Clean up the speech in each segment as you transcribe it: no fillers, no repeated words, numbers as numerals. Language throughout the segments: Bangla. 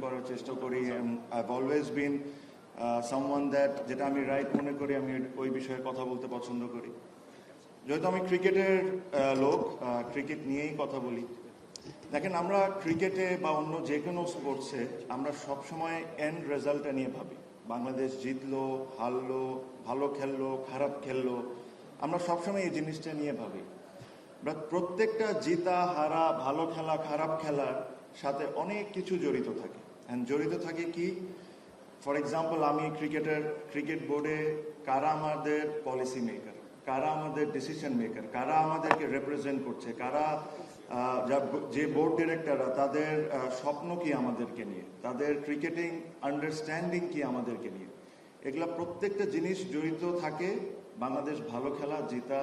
করার চেষ্টা করি and I've always been someone that যেটা আমি রাইট মনে করি আমি ওই বিষয়ে কথা বলতে পছন্দ করি। যেহেতু আমি ক্রিকেটের লোক, ক্রিকেট নিয়েই কথা বলি। দেখেন, আমরা ক্রিকেটে বা অন্য যে কোনো স্পোর্টসে আমরা সবসময় এন্ড রেজাল্টটা নিয়ে ভাবি। বাংলাদেশ জিতলো, হারলো, ভালো খেললো, খারাপ খেললো, আমরা সবসময় এই জিনিসটা নিয়ে ভাবি। বাট প্রত্যেকটা জিতা হারা, ভালো খেলা খারাপ খেলার সাথে অনেক কিছু জড়িত থাকে। অ্যান্ড জড়িত থাকে কি, ফর এক্সাম্পল আমি ক্রিকেট বোর্ডে কারা আমাদের পলিসি মেকার, কারা আমাদের ডিসিশন মেকার, কারা আমাদেরকে রিপ্রেজেন্ট করছে, কারা যে বোর্ড ডিরেক্টররা তাদের স্বপ্ন কি আমাদেরকে নিয়ে, তাদের ক্রিকেটিং আন্ডারস্ট্যান্ডিং কি আমাদেরকে নিয়ে, এগুলা প্রত্যেকটা জিনিস জড়িত থাকে বাংলাদেশ ভালো খেলা জিতা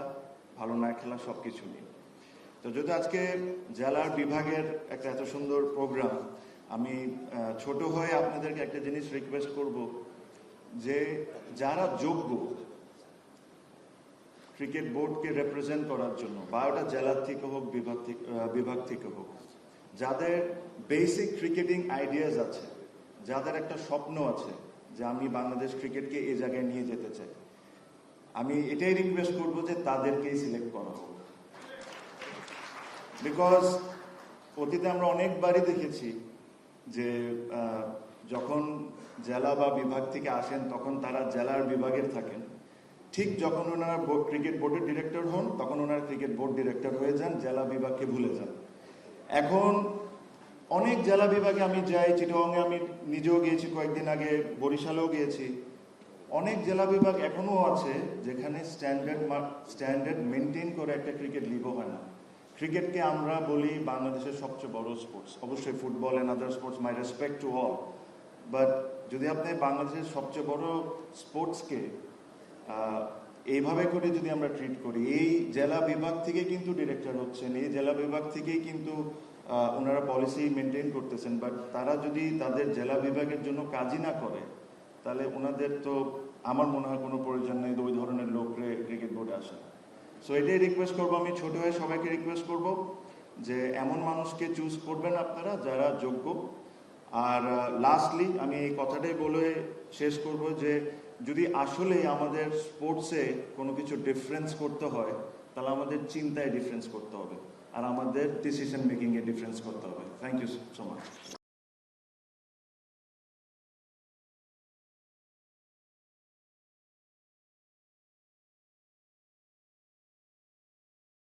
ভালো না খেলা সব কিছু নিয়ে। তো যদি আজকে জেলার বিভাগের একটা এত সুন্দর প্রোগ্রাম, আমি ছোট হয়ে আপনাদেরকে একটা জিনিস রিকোয়েস্ট করব যে যারা যোগ্য ক্রিকেট বোর্ডকে রিপ্রেজেন্ট করার জন্য, বা ওটা জেলার থেকে হোক বিভাগ থেকে হোক, যাদের বেসিক ক্রিকেটিং আইডিয়াস আছে, যাদের একটা স্বপ্ন আছে যে আমি বাংলাদেশ ক্রিকেটকে এই জায়গায় নিয়ে যেতে চাই, আমি এটাই রিকোয়েস্ট করবো যে তাদেরকেই সিলেক্ট করা হোক। বিকজ অতীতে আমরা অনেকবারই দেখেছি যে যখন জেলা বা বিভাগ থেকে আসেন তখন তারা জেলার বিভাগের থাকেন, ঠিক যখন ওনারা ক্রিকেট বোর্ডের ডিরেক্টর হন তখন ওনারা ক্রিকেট বোর্ড ডিরেক্টর হয়ে যান, জেলা বিভাগকে ভুলে যান। এখন অনেক জেলা বিভাগে আমি যাই, চিটাগংয়ে আমি নিজেও গিয়েছি, কয়েকদিন আগে বরিশালেও গিয়েছি। অনেক জেলা বিভাগ এখনো আছে যেখানে স্ট্যান্ডার্ড মেনটেন করে একটা ক্রিকেট লিগও হয় না। ক্রিকেটকে আমরা বলি বাংলাদেশের সবচেয়ে বড় স্পোর্টস, অবশ্যই football and other sports, my respect to all, but যদি আপনি বাংলাদেশের সবচেয়ে বড় স্পোর্টসকে এইভাবে করে যদি আমরা ট্রিট করি, এই জেলা বিভাগ থেকে কিন্তু ডিরেক্টর হচ্ছেন, এই জেলা বিভাগ থেকেই কিন্তু ওনারা পলিসি মেনটেন করতেছেন, বাট তারা যদি তাদের জেলা বিভাগের জন্য কাজই না করে তাহলে ওনাদের তো আমার মনে হয় কোনো প্রয়োজন নেই ওই ধরনের লোকরে ক্রিকেট বোর্ডে আসা। সো এটাই রিকোয়েস্ট করবো, আমি ছোট হয়ে সবাইকে রিকোয়েস্ট করব যে এমন মানুষকে চুজ করবেন আপনারা যারা যোগ্য। আর লাস্টলি আমি এই কথাটাই বলে শেষ করব যে যদি আসলে আমাদের স্পোর্টসে কোনো কিছু ডিফারেন্স করতে হয় তাহলে আমাদের চিন্তায় ডিফারেন্স করতে হবে আর আমাদের ডিসিশন মেকিংয়ে ডিফারেন্স করতে হবে। Thank you so much.